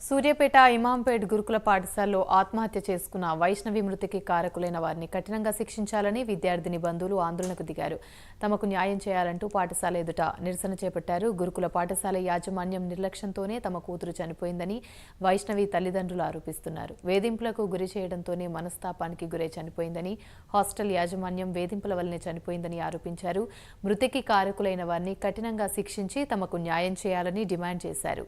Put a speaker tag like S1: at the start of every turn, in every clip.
S1: సూర్యాపేట ఇమాంపేట్ గురుకుల పాఠశాలలో ఆత్మహత్య చేసుకున్న వైష్ణవి మృతికి కారకులైన వారిని కఠినంగా శిక్షించాలని విద్యార్థిని బంధువులు ఆందోళనకు దిగారు. తమకు న్యాయం చేయాలంటూ పాఠశాల ఎదుట నిరసన చేపట్టారు. గురుకుల పాఠశాల యాజమాన్యం నిర్లక్ష్యంతోనే తమ కూతురు చనిపోయిందని వైష్ణవి తల్లిదండ్రులు ఆరోపిస్తున్నారు. వేధింపులకు గురి చేయడంతోనే మనస్తాపానికి గురై చనిపోయిందని, హాస్టల్ యాజమాన్యం వేధింపుల వల్లనే చనిపోయిందని ఆరోపించారు. మృతికి కారకులైన వారిని కఠినంగా శిక్షించి తమకు న్యాయం చేయాలని డిమాండ్ చేశారు.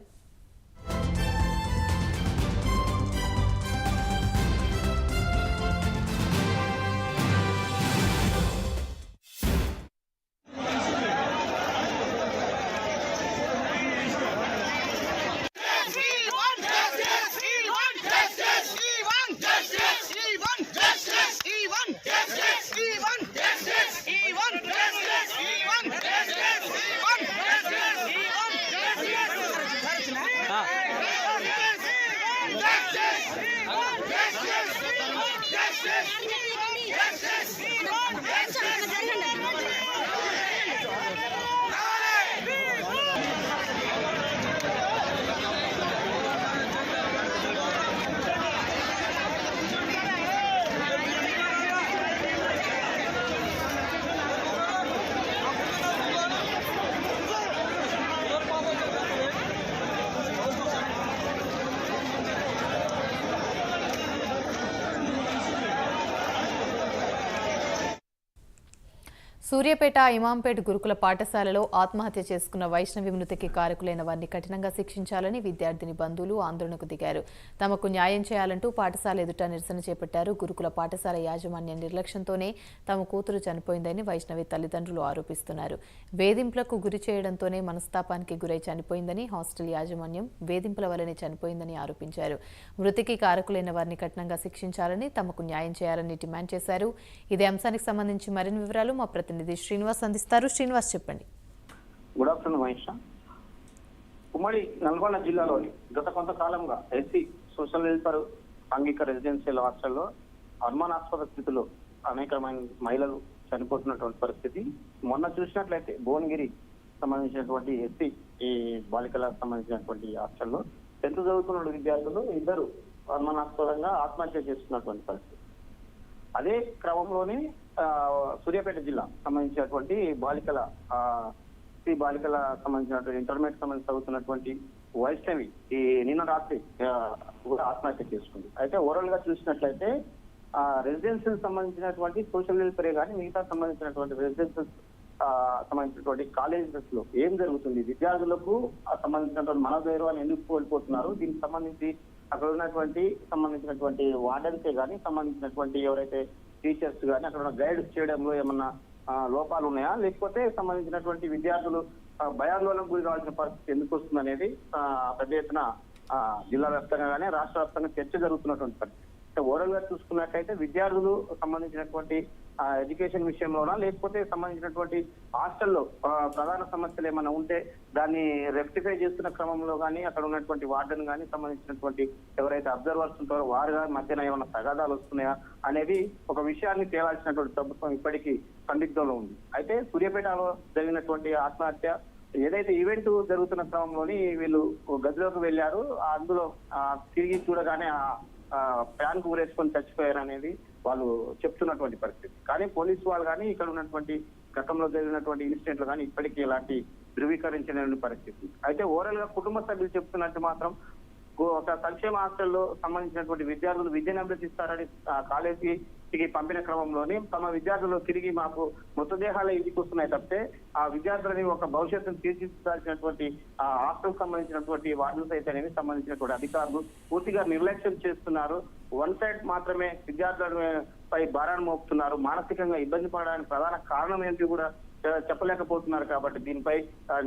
S1: సూర్యాపేట ఇమాంపేట్ గురుకుల పాఠశాలలో ఆత్మహత్య చేసుకున్న వైష్ణవి మృతికి కారకులైన వారిని కఠినంగా శిక్షించాలని విద్యార్థిని బంధువులు ఆందోళనకు దిగారు. తమకు న్యాయం చేయాలంటూ పాఠశాల ఎదుట నిరసన చేపట్టారు. గురుకుల పాఠశాల యాజమాన్యం నిర్లక్ష్యంతోనే తమ కూతురు చనిపోయిందని వైష్ణవి తల్లిదండ్రులు ఆరోపిస్తున్నారు. వేధింపులకు గురి చేయడంతోనే మనస్తాపానికి గురై చనిపోయిందని, హాస్టల్ యాజమాన్యం వేధింపుల వల్లనే చనిపోయిందని ఆరోపించారు. మృతికి కారకులైన వారిని కఠినంగా శిక్షించాలని, తమకు న్యాయం చేయాలని డిమాండ్ చేశారు. ఇదే అంశానికి సంబంధించి మరిన్ని వివరాలు మా ప్రతినిధి శ్రీనివాస్ అందిస్తారు. శ్రీనివాస్, చెప్పండి.
S2: Good afternoon Mahesh. ఉమ్మడి నల్గొండ జిల్లాలోని గత కొంతకాలంగా ఎస్సీ సోషల్ వెల్ఫేర్ సాంఘిక రెసిడెన్షియల్ హాస్టల్లో అనుమానాస్పద స్థితిలో అనేకమైన మహిళలు చనిపోతున్నటువంటి పరిస్థితి. మొన్న చూసినట్లయితే భువనగిరి సంబంధించినటువంటి ఎస్సీ ఈ బాలికలకు సంబంధించినటువంటి హాస్టల్లో 10th చదువుతున్న విద్యార్థులు ఇద్దరు అనుమానాస్పదంగా ఆత్మహత్య చేసుకున్నటువంటి పరిస్థితి. అదే క్రమంలోనే సూర్యాపేట జిల్లా సంబంధించినటువంటి బాలికల సంబంధించినటువంటి ఇంటర్మీడియట్ సంబంధించి చదువుతున్నటువంటి వైష్ణవి ఈ నిన్న రాత్రి కూడా ఆత్మహత్య చేసుకుంది. అయితే ఓవరాల్ గా చూసినట్లయితే రెసిడెన్షియల్ సంబంధించినటువంటి సోషల్ వెల్ఫేర్ కానీ మిగతా సంబంధించినటువంటి రెసిడెన్షియల్ సంబంధించినటువంటి కాలేజెస్ లో ఏం జరుగుతుంది, విద్యార్థులకు సంబంధించినటువంటి మనోధైర్యాన్ని ఎందుకు కోల్పోతున్నారు, దీనికి సంబంధించి అక్కడ ఉన్నటువంటి సంబంధించినటువంటి వార్డెన్సే కానీ సంబంధించినటువంటి ఎవరైతే టీచర్స్ కానీ అక్కడ ఉన్న గైడ్ చేయడంలో ఏమన్నా లోపాలు ఉన్నాయా, లేకపోతే సంబంధించినటువంటి విద్యార్థులు భయాందోళనకు గురి కావాల్సిన పరిస్థితి ఎందుకు వస్తుంది అనేది పెద్ద ఎత్తున జిల్లా వ్యాప్తంగా కానీ రాష్ట్ర వ్యాప్తంగా చర్చ జరుగుతున్నటువంటి పరిస్థితి. ఓవరాల్ గా చూసుకున్నట్లయితే విద్యార్థులు సంబంధించినటువంటి ఎడ్యుకేషన్ విషయంలోనా, లేకపోతే సంబంధించినటువంటి హాస్టల్లో ప్రధాన సమస్యలు ఏమైనా ఉంటే దాన్ని రెక్టిఫై చేస్తున్న క్రమంలో కానీ అక్కడ ఉన్నటువంటి వార్డెన్ కానీ సంబంధించినటువంటి ఎవరైతే అబ్జర్వర్స్ ఉంటారో వారు మధ్యన ఏమైనా తగాదాలు వస్తున్నాయా అనేది ఒక విషయాన్ని తేలాల్సినటువంటి ప్రభుత్వం ఇప్పటికీ సందిగ్ధంలో ఉంది. అయితే సూర్యాపేటలో జరిగినటువంటి ఆత్మహత్య ఏదైతే ఈవెంట్ జరుగుతున్న క్రమంలోని వీళ్ళు గదిలోకి వెళ్ళారు, అందులో తిరిగి చూడగానే ఫ్యాన్ కు ఊరేసుకొని చచ్చిపోయారు అనేది వాళ్ళు చెప్తున్నటువంటి పరిస్థితి. కానీ పోలీసు వాళ్ళు కానీ ఇక్కడ ఉన్నటువంటి గతంలో జరిగినటువంటి ఇన్సిడెంట్లు కానీ ఇప్పటికీ ఎలాంటి ధృవీకరించలేని పరిస్థితి. అయితే ఓవరాల్ గా కుటుంబ సభ్యులు చెప్తున్నట్టు మాత్రం ఒక సంక్షేమ హాస్టల్లో సంబంధించినటువంటి విద్యార్థులు విద్యను అభ్యసిస్తారని కాలేజీకి పంపిన క్రమంలోనే తమ విద్యార్థులు తిరిగి మాకు మృతదేహాలు ఇంటికి వస్తున్నాయి తప్పితే ఆ విద్యార్థులని ఒక భవిష్యత్తును తీర్చిదిద్దాల్సినటువంటి ఆ హాస్టల్ సంబంధించినటువంటి వార్డులు అయితేనేవి సంబంధించినటువంటి అధికారులు పూర్తిగా నిర్లక్ష్యం చేస్తున్నారు. వన్ సైడ్ మాత్రమే విద్యార్థులపై భారాన్ని మోపుతున్నారు. మానసికంగా ఇబ్బంది పడడానికి ప్రధాన కారణం ఏంటి కూడా చెప్పలేకపోతున్నారు. కాబట్టి దీనిపై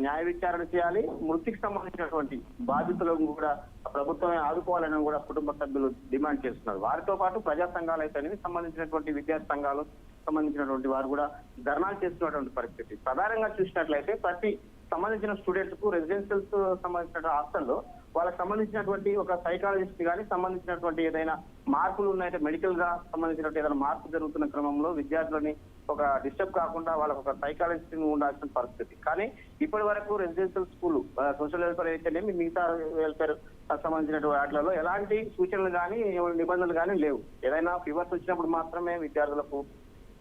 S2: న్యాయ విచారణ చేయాలి. మృతికి సంబంధించినటువంటి బాధితులను కూడా ప్రభుత్వమే ఆదుకోవాలని కూడా కుటుంబ సభ్యులు డిమాండ్ చేస్తున్నారు. వారితో పాటు ప్రజా సంఘాలు అయితే సంబంధించినటువంటి విద్యార్థి సంఘాలు సంబంధించినటువంటి వారు కూడా ధర్నాలు చేస్తున్నటువంటి పరిస్థితి. ప్రధానంగా చూసినట్లయితే ప్రతి సంబంధించిన స్టూడెంట్స్ కు రెసిడెన్షియల్స్ సంబంధించిన హాస్టల్లో వాళ్ళకి సంబంధించినటువంటి ఒక సైకాలజిస్ట్ కానీ సంబంధించినటువంటి ఏదైనా మార్పులు ఉన్నాయంటే మెడికల్ గా సంబంధించినటువంటి ఏదైనా మార్పు జరుగుతున్న క్రమంలో విద్యార్థులని ఒక డిస్టర్బ్ కాకుండా వాళ్ళకి ఒక సైకాలజిస్ట్ ఉండాల్సిన పరిస్థితి. కానీ ఇప్పటి వరకు రెసిడెన్షియల్ స్కూల్ సోషల్ వెల్ఫేర్ అయితేనేమి మిగతా వెల్ఫేర్ సంబంధించినటువంటి వాటిలలో ఎలాంటి సూచనలు కానీ నిబంధనలు కానీ లేవు. ఏదైనా ఫీవర్స్ వచ్చినప్పుడు మాత్రమే విద్యార్థులకు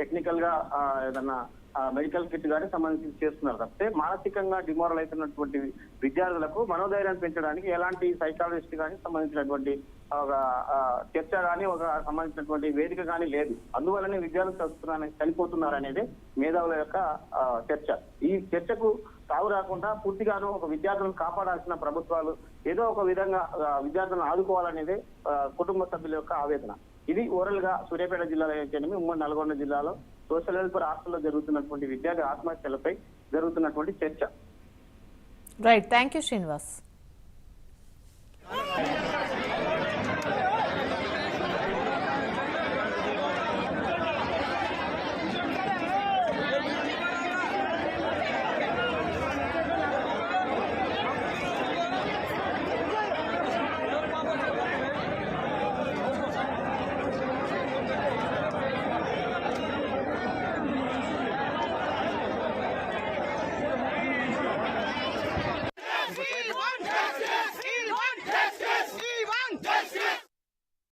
S2: టెక్నికల్ గా ఏదన్నా మెడికల్ కిట్ కానీ సంబంధించి చేస్తున్నారు తప్పితే మానసికంగా డిమోరల్ అవుతున్నటువంటి విద్యార్థులకు మనోధైర్యాన్ని పెంచడానికి ఎలాంటి సైకాలజిస్ట్ కానీ సంబంధించినటువంటి ఒక చర్చ కానీ ఒక సంబంధించినటువంటి వేదిక కానీ లేదు. అందువల్లనే విద్యార్థులు చనిపోతున్నారు అనేది మేధావుల యొక్క చర్చ. ఈ చర్చకు తావు రాకుండా పూర్తిగాను ఒక విద్యార్థులను కాపాడాల్సిన ప్రభుత్వాలు ఏదో ఒక విధంగా విద్యార్థులను ఆదుకోవాలనేది కుటుంబ సభ్యుల యొక్క ఆవేదన. ఇది ఓవరాల్ గా సూర్యాపేట జిల్లాలో అయితేనేమి ఉమ్మడి నల్గొండ జిల్లాలో సోషల్ వెల్ఫేర్ హాస్టల్లో జరుగుతున్నటువంటి విద్యార్థి ఆత్మహత్యలపై జరుగుతున్నటువంటి చర్చ.
S1: Right, thank you Srinivas.